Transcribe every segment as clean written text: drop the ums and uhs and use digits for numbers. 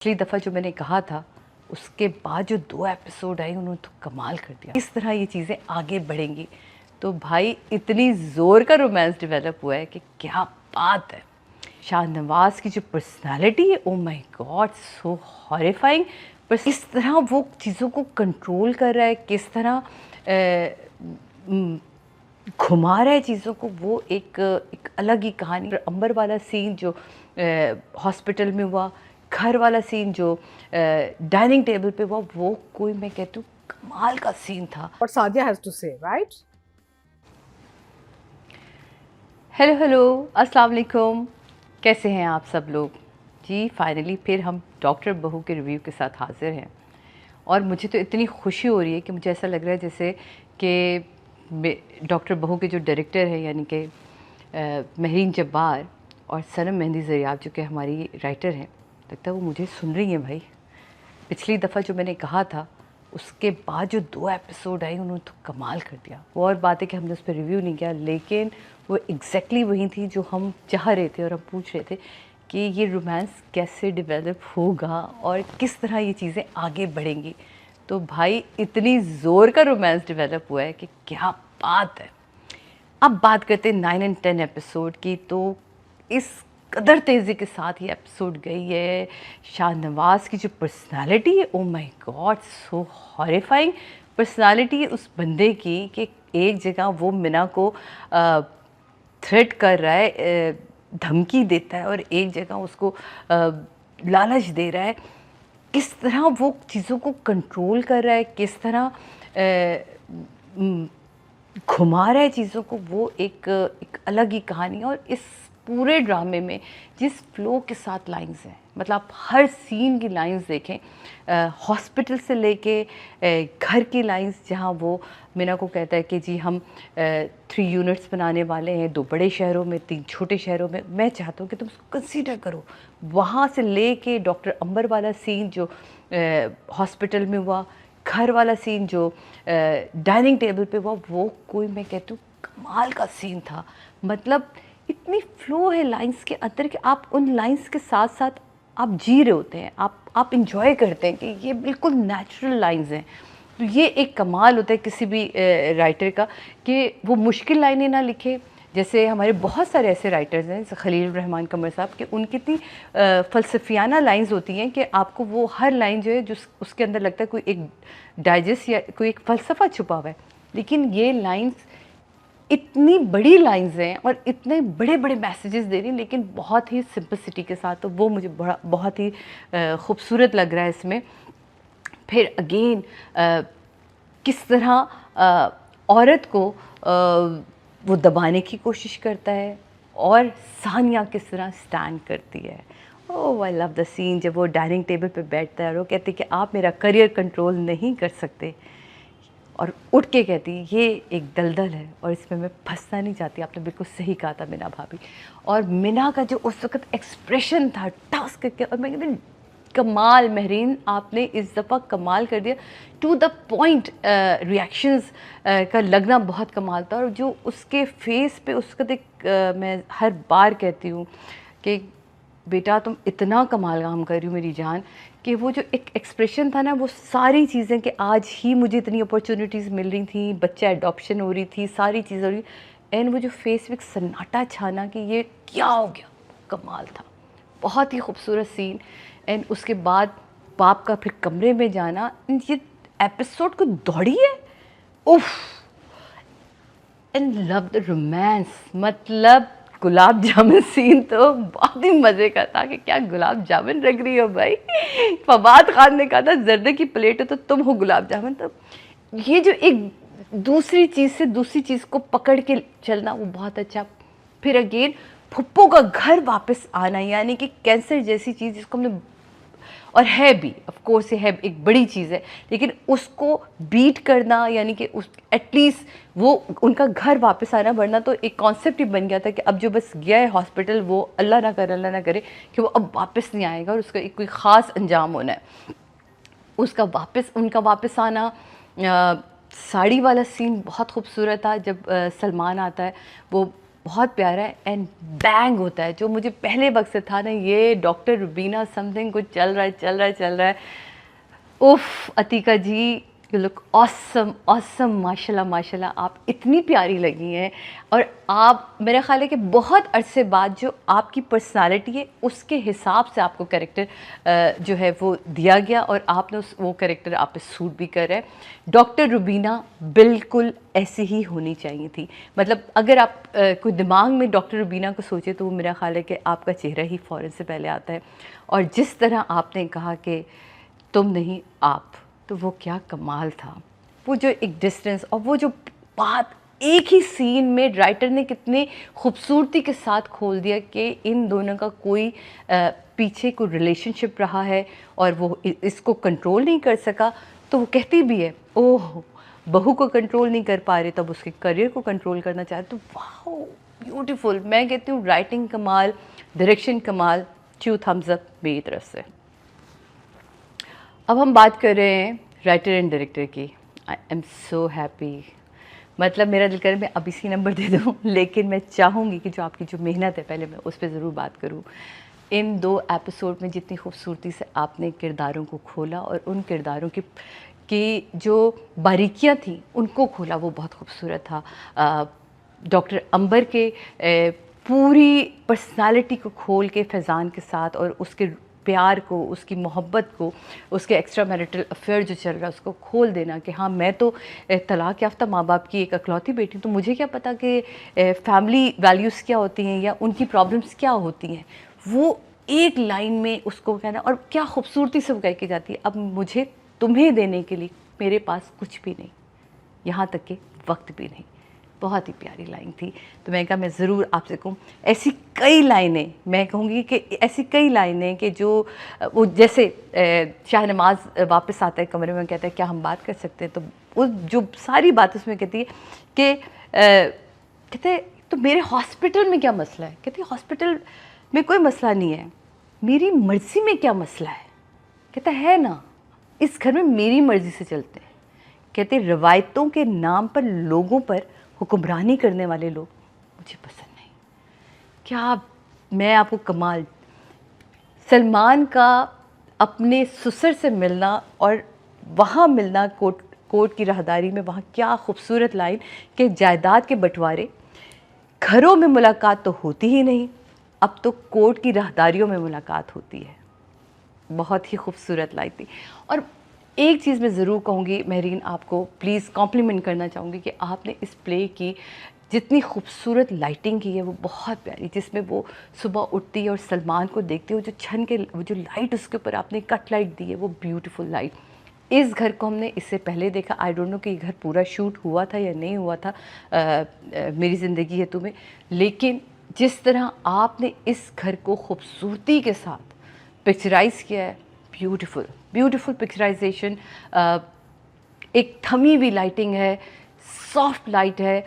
पिछली दफ़ा जो मैंने कहा था उसके बाद जो 2 एपिसोड आए उन्होंने तो कमाल कर दिया। इस तरह ये चीज़ें आगे बढ़ेंगी तो भाई इतनी ज़ोर का रोमांस डेवलप हुआ है कि क्या बात है। शाहनवाज़ की जो पर्सनैलिटी है, oh my God, so horrifying. पर किस तरह वो चीज़ों को कंट्रोल कर रहा है, किस तरह घुमा रहा है चीज़ों को, वो एक अलग ही कहानी। अंबर वाला सीन जो हॉस्पिटल में हुआ, घर वाला सीन जो डाइनिंग टेबल पे हुआ, वो कोई मैं कहती हूँ कमाल का सीन था। What Sadia has to say, right? Hello hello, अस्सलाम वालेकुम, कैसे हैं आप सब लोग जी। फाइनली फिर हम डॉक्टर बहू के रिव्यू के साथ हाज़िर हैं और मुझे तो इतनी खुशी हो रही है कि मुझे ऐसा लग रहा है जैसे कि डॉक्टर बहू के जो डायरेक्टर हैं यानी कि महरीन जब्बार और सनम मेहंदी ज़रियाब जो कि हमारी राइटर हैं, लगता है वो मुझे सुन रही हैं भाई। पिछली दफ़ा जो मैंने कहा था उसके बाद जो 2 एपिसोड आए उन्होंने तो कमाल कर दिया। वो और बात है कि हमने उस पर रिव्यू नहीं किया, लेकिन वो एग्जैक्टली वही थी जो हम चाह रहे थे और हम पूछ रहे थे कि ये रोमांस कैसे डेवलप होगा और किस तरह ये चीज़ें आगे बढ़ेंगी। तो भाई इतनी ज़ोर का रोमांस डेवलप हुआ है कि क्या बात है। अब बात करते हैं 9 एंड 10 एपिसोड की। तो इस कदर तेज़ी के साथ ये एपिसोड गई है। शाहनवाज़ की जो पर्सनालिटी है, oh my God, so horrifying personality उस बंदे की कि एक जगह वो मिना को थ्रेट कर रहा है, धमकी देता है, और एक जगह उसको लालच दे रहा है। किस तरह वो चीज़ों को कंट्रोल कर रहा है, किस तरह घुमा रहा है चीज़ों को, वो एक अलग ही कहानी है। और इस पूरे ड्रामे में जिस फ्लो के साथ लाइंस हैं, मतलब आप हर सीन की लाइंस देखें, हॉस्पिटल से लेके घर की लाइंस, जहाँ वो मीना को कहता है कि जी हम 3 यूनिट्स बनाने वाले हैं, 2 बड़े शहरों में, 3 छोटे शहरों में, मैं चाहता हूँ कि तुम उसको कंसीडर करो। वहाँ से लेके डॉक्टर अंबर वाला सीन जो हॉस्पिटल में हुआ, घर वाला सीन जो डाइनिंग टेबल पे हुआ, वो कोई मैं कहती हूँ कमाल का सीन था। मतलब इतनी फ्लो है लाइंस के अंदर कि आप उन लाइंस के साथ साथ आप जी रहे होते हैं, आप इंजॉय करते हैं कि ये बिल्कुल नेचुरल लाइंस हैं। तो ये एक कमाल होता है किसी भी राइटर का कि वो मुश्किल लाइनें ना लिखे। जैसे हमारे बहुत सारे ऐसे राइटर्स हैं जैसे खलील रहमान कमर साहब के, उनकी इतनी फ़लसफ़ियाना लाइंस होती हैं कि आपको वो हर लाइन जो है जो उसके अंदर लगता है कोई एक डाइजेस्ट या कोई एक फ़लसफ़ा छुपा हुआ है। लेकिन ये लाइंस इतनी बड़ी लाइंस हैं और इतने बड़े बड़े मैसेजेस दे रही हैं, लेकिन बहुत ही सिंपलिसिटी के साथ। तो वो मुझे बहुत ही खूबसूरत लग रहा है इसमें। फिर अगेन किस तरह औरत को वो दबाने की कोशिश करता है और सानिया किस तरह स्टैंड करती है। ओह आई लव द सीन जब वो डाइनिंग टेबल पे बैठता है और वो कहती है कि आप मेरा करियर कंट्रोल नहीं कर सकते, और उठ के कहती ये एक दलदल है और इसमें मैं फंसना नहीं चाहती। आपने बिल्कुल सही कहा था मीना भाभी। और मीना का जो उस वक्त एक्सप्रेशन था टास्क करके, और मैं कहती कमाल महरीन, आपने इस दफ़ा कमाल कर दिया। टू द पॉइंट रिएक्शंस का लगना बहुत कमाल था। और जो उसके फेस पे उसका मैं हर बार कहती हूँ कि बेटा तुम इतना कमाल काम कर रही हो मेरी जान, कि वो जो एक एक्सप्रेशन था ना, वो सारी चीज़ें कि आज ही मुझे इतनी अपॉर्चुनिटीज़ मिल रही थी, बच्चा एडॉप्शन हो रही थी, सारी चीज़ें हो रही, एंड वो जो फेस पे एक सन्नाटा छाना कि ये क्या हो गया, कमाल था। बहुत ही खूबसूरत सीन। एंड उसके बाद बाप का फिर कमरे में जाना, ये एपिसोड को दौड़ी है, उफ, एंड लव द रोमांस। मतलब गुलाब जामुन सीन तो बहुत ही मज़े का था कि क्या गुलाब जामुन रख रही हो भाई। फवाद खान ने कहा था जर्दे की प्लेट हो तो तुम हो गुलाब जामुन। तो ये जो एक दूसरी चीज़ से दूसरी चीज़ को पकड़ के चलना, वो बहुत अच्छा। फिर अगेन फुप्पो का घर वापस आना, यानी कि कैंसर जैसी चीज़ जिसको हमने, और है भी ऑफ कोर्स, ये है एक बड़ी चीज़ है, लेकिन उसको बीट करना, यानी कि उस एटलीस्ट वो उनका घर वापस आना, बढ़ना तो एक कॉन्सेप्ट ही बन गया था कि अब जो बस गया है हॉस्पिटल, वो अल्लाह ना करे कि वो अब वापस नहीं आएगा और उसका एक कोई ख़ास अंजाम होना है। उसका उनका वापस आना, साड़ी वाला सीन बहुत खूबसूरत था जब सलमान आता है, वो बहुत प्यारा है एंड बैंग होता है, जो मुझे पहले वक्त से था ना, ये डॉक्टर रुबीना समथिंग कुछ चल रहा है चल रहा है चल रहा है। उफ अतीका जी, यू लुक ऑसम ऑसम, माशाल्लाह माशाल्लाह, आप इतनी प्यारी लगी हैं। और आप, मेरा ख्याल है कि बहुत अरसे बाद जो आपकी पर्सनालिटी है उसके हिसाब से आपको कैरेक्टर जो है वो दिया गया, और आपने वो कैरेक्टर आप पे सूट भी कर रहा है। डॉक्टर रुबीना बिल्कुल ऐसी ही होनी चाहिए थी। मतलब अगर आप कोई दिमाग में डॉक्टर रुबीना को सोचे तो वो मेरा ख्याल है कि आपका चेहरा ही फ़ौरन से पहले आता है। और जिस तरह आपने कहा कि तुम नहीं आप, तो वो क्या कमाल था। वो जो एक डिस्टेंस और वो जो बात एक ही सीन में राइटर ने कितने खूबसूरती के साथ खोल दिया कि इन दोनों का कोई पीछे कोई रिलेशनशिप रहा है और वो इसको कंट्रोल नहीं कर सका। तो वो कहती भी है, ओह बहू को कंट्रोल नहीं कर पा रहे, तब उसके करियर को कंट्रोल करना चाह रहे। तो वाह ब्यूटीफुल। मैं कहती हूँ राइटिंग कमाल, डायरेक्शन कमाल, 2 thumbs up मेरी तरफ से। अब हम बात कर रहे हैं राइटर एंड डायरेक्टर की। I am so happy. मतलब मेरा दिल कर मैं अभी सी नंबर दे दूँ, लेकिन मैं चाहूँगी कि जो आपकी जो मेहनत है पहले मैं उस पर ज़रूर बात करूँ। इन 2 एपिसोड में जितनी खूबसूरती से आपने किरदारों को खोला और उन किरदारों की जो बारीकियाँ थी उनको खोला, वो बहुत खूबसूरत था। डॉक्टर अंबर के पूरी पर्सनालिटी को खोल के फैज़ान के साथ, और उसके प्यार को, उसकी मोहब्बत को, उसके एक्स्ट्रा मैरिटल अफेयर जो चल रहा है उसको खोल देना कि हाँ मैं तो तलाक़ याफ्ता माँ बाप की एक अकलौती बेटी हूँ, तो मुझे क्या पता कि फैमिली वैल्यूज़ क्या होती हैं या उनकी प्रॉब्लम्स क्या होती हैं। वो एक लाइन में उसको कहना, और क्या खूबसूरती से वो कह के जाती है, अब मुझे तुम्हें देने के लिए मेरे पास कुछ भी नहीं, यहाँ तक कि वक्त भी नहीं। बहुत ही प्यारी लाइन थी। तो मैं कहा मैं ज़रूर आपसे कहूँ, ऐसी कई लाइनें, मैं कहूँगी कि ऐसी कई लाइनें कि जो वो जैसे शाहनवाज़ वापस आता है कमरे में, कहता है क्या हम बात कर सकते हैं, तो वो जो सारी बात उसमें कहती है कि कहते तो मेरे हॉस्पिटल में क्या मसला है। कहती हॉस्पिटल में कोई मसला नहीं है, मेरी मर्ज़ी में क्या मसला है। कहता है ना, इस घर में मेरी मर्ज़ी से चलते हैं। कहते रवायतों के नाम पर लोगों पर हुक्मरानी करने वाले लोग मुझे पसंद नहीं। क्या मैं आपको कमाल, सलमान का अपने ससुर से मिलना और वहाँ मिलना कोर्ट की राहदारी में, वहाँ क्या खूबसूरत लाइन कि जायदाद के बंटवारे, घरों में मुलाकात तो होती ही नहीं, अब तो कोर्ट की राहदारियों में मुलाकात होती है। बहुत ही खूबसूरत लाइन थी। और एक चीज़ मैं ज़रूर कहूँगी महरीन, आपको प्लीज़ कॉम्प्लीमेंट करना चाहूँगी कि आपने इस प्ले की जितनी खूबसूरत लाइटिंग की है वो बहुत प्यारी, जिसमें वो सुबह उठती है और सलमान को देखती है, वो जो छन के वो जो लाइट उसके ऊपर आपने कट लाइट दी है, वो ब्यूटीफुल लाइट। इस घर को हमने इससे पहले देखा, आई डोंट नो कि ये घर पूरा शूट हुआ था या नहीं हुआ था मेरी ज़िंदगी है तुम्हें, लेकिन जिस तरह आपने इस घर को खूबसूरती के साथ पिक्चराइज़ किया है, ब्यूटीफुल ब्यूटीफुल पिक्चराइजेशन। एक थमी हुई लाइटिंग है, सॉफ्ट लाइट है,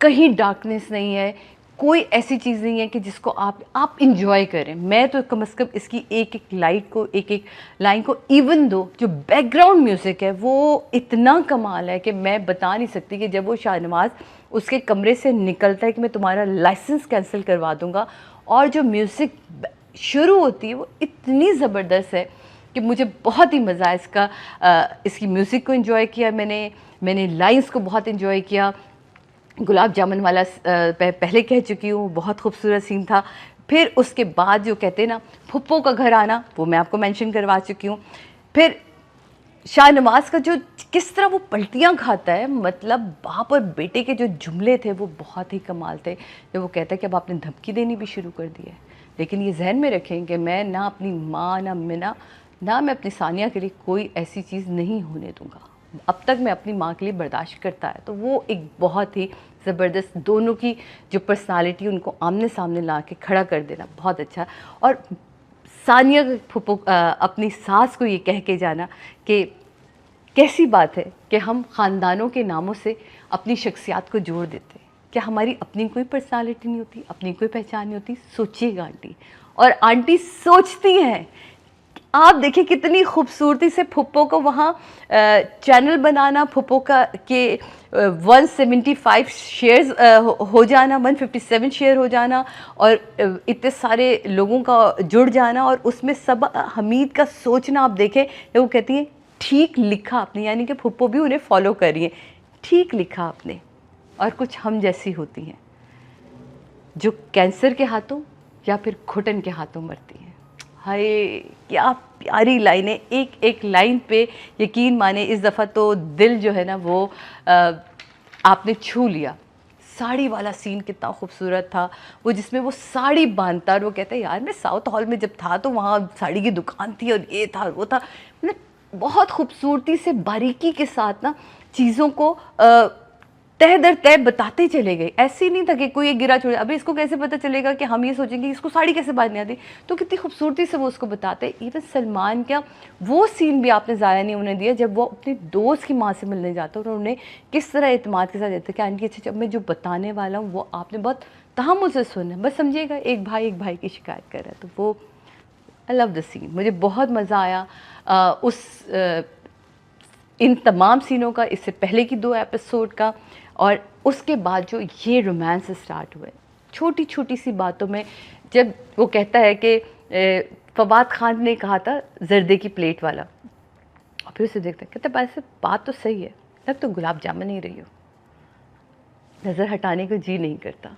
कहीं डार्कनेस नहीं है, कोई ऐसी चीज़ नहीं है कि जिसको आप इंजॉय करें। मैं तो कम से कम इसकी एक एक लाइट को, एक एक लाइन को, इवन दो जो बैकग्राउंड म्यूज़िक है वो इतना कमाल है कि मैं बता नहीं सकती कि जब वो शाहनवाज़ उसके कमरे से निकलता है कि मैं तुम्हारा लाइसेंस कैंसिल करवा दूँगा, और जो म्यूज़िक शुरू होती है वो इतनी ज़बरदस्त है कि मुझे बहुत ही मज़ा इसका इसकी म्यूज़िक को एंजॉय किया मैंने लाइंस को बहुत एंजॉय किया। गुलाब जामुन वाला पहले कह चुकी हूँ, बहुत खूबसूरत सीन था। फिर उसके बाद जो कहते हैं ना फुप्पो का घर आना, वो मैं आपको मेंशन करवा चुकी हूँ। फिर शाहनवाज़ का जो किस तरह वो पलटियाँ खाता है, मतलब बाप और बेटे के जो जुमले थे वो बहुत ही कमाल थे। जब वो कहता है कि अब आपने धमकी देनी भी शुरू कर दी है, लेकिन ये जहन में रखें कि मैं ना अपनी माँ ना मिना ना मैं अपनी सानिया के लिए कोई ऐसी चीज़ नहीं होने दूँगा। अब तक मैं अपनी माँ के लिए बर्दाश्त करता है। तो वो एक बहुत ही ज़बरदस्त, दोनों की जो पर्सनालिटी उनको आमने सामने ला के खड़ा कर देना बहुत अच्छा। और सानिया फुप्पो अपनी सास को ये कह के जाना कि कैसी बात है कि हम ख़ानदानों के नामों से अपनी शख्सियत को जोड़ देते हैं, क्या हमारी अपनी कोई पर्सनालिटी नहीं होती, अपनी कोई पहचान नहीं होती। सोचिएगा आंटी, और आंटी सोचती हैं आप देखिए कितनी खूबसूरती से फुप्पो को वहाँ चैनल बनाना, फुप्पो का के 175 शेयर्स हो जाना, 157 शेयर हो जाना, और इतने सारे लोगों का जुड़ जाना, और उसमें सब हमीद का सोचना आप देखें। वो कहती है ठीक लिखा आपने, यानी कि फुप्पो भी उन्हें फॉलो कर रही है, ठीक लिखा आपने। और कुछ हम जैसी होती हैं जो कैंसर के हाथों या फिर घुटन के हाथों मरती हैं। हाय क्या प्यारी लाइन है, एक एक लाइन पे यकीन माने इस दफ़ा तो दिल जो है ना वो आपने छू लिया। साड़ी वाला सीन कितना खूबसूरत था, वो जिसमें वो साड़ी बांधता और वो कहता है यार मैं साउथ हॉल में जब था तो वहाँ साड़ी की दुकान थी और ये था और वो था। मतलब बहुत खूबसूरती से बारीकी के साथ ना चीज़ों को तह दर तह बताते चले गए। ऐसे ही नहीं था कि कोई एक गिरा छोड़, अभी इसको कैसे पता चलेगा कि हम ये सोचेंगे इसको साड़ी कैसे बांधनी आती, तो कितनी खूबसूरती से वो उसको बताते। इवन सलमान क्या वो सीन भी आपने ज़ाया नहीं उन्हें दिया जब वो अपने दोस्त की माँ से मिलने जाता और उन्हें किस तरह एतमाद के साथ देते कि आंटी अच्छा जब मैं जो बताने वाला हूँ वो आपने बहुत तहम्मुल से सुनना, बस समझिएगा एक भाई की शिकायत कर रहा है। तो वो आई लव द सीन, मुझे बहुत मज़ा आया इन तमाम सीनों का, इससे पहले की 2 एपिसोड का, और उसके बाद जो ये रोमांस स्टार्ट हुए छोटी छोटी सी बातों में। जब वो कहता है कि फवाद खान ने कहा था जर्दे की प्लेट वाला, और फिर उसे देखता है कहते वैसे बात तो सही है, लग तो गुलाब जामुन ही रही हो, नज़र हटाने को जी नहीं करता।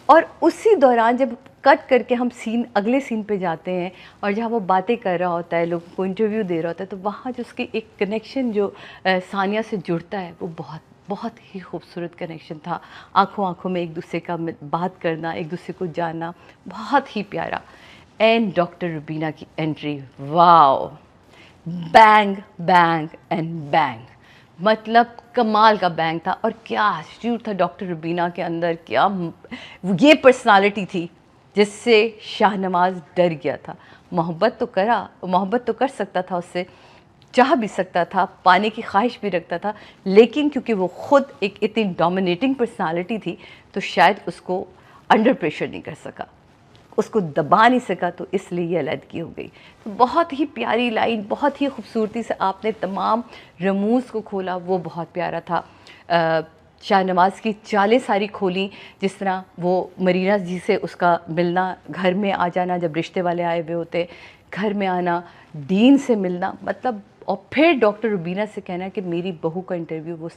और उसी दौरान जब कट करके हम अगले सीन पे जाते हैं और जहाँ वो बातें कर रहा होता है, लोगों को इंटरव्यू दे रहा होता है, तो वहाँ जो उसकी एक कनेक्शन जो सानिया से जुड़ता है वो बहुत बहुत ही खूबसूरत कनेक्शन था। आंखों आंखों में एक दूसरे का बात करना, एक दूसरे को जानना, बहुत ही प्यारा। एंड डॉक्टर रुबीना की entry, wow, bang bang and bang, मतलब कमाल का बैंग था। और क्या एटीट्यूड था डॉक्टर रुबीना के अंदर, क्या ये पर्सनालिटी थी जिससे शाहनवाज डर गया था। मोहब्बत तो कर सकता था उससे, चाह भी सकता था, पाने की ख्वाहिश भी रखता था, लेकिन क्योंकि वो ख़ुद एक इतनी डोमिनेटिंग पर्सनालिटी थी तो शायद उसको अंडर प्रेशर नहीं कर सका, उसको दबा नहीं सका, तो इसलिए ये अलहदगी हो गई। तो बहुत ही प्यारी लाइन, बहुत ही खूबसूरती से आपने तमाम रमूज़ को खोला, वो बहुत प्यारा था। शाहनवाज की चालें सारी खोली, जिस तरह वो मरीना जी से उसका मिलना, घर में आ जाना, जब रिश्ते वाले आए हुए होते घर में आना, डीन से मिलना, मतलब, और फिर डॉक्टर रुबीना से कहना कि मेरी बहू का इंटरव्यू वो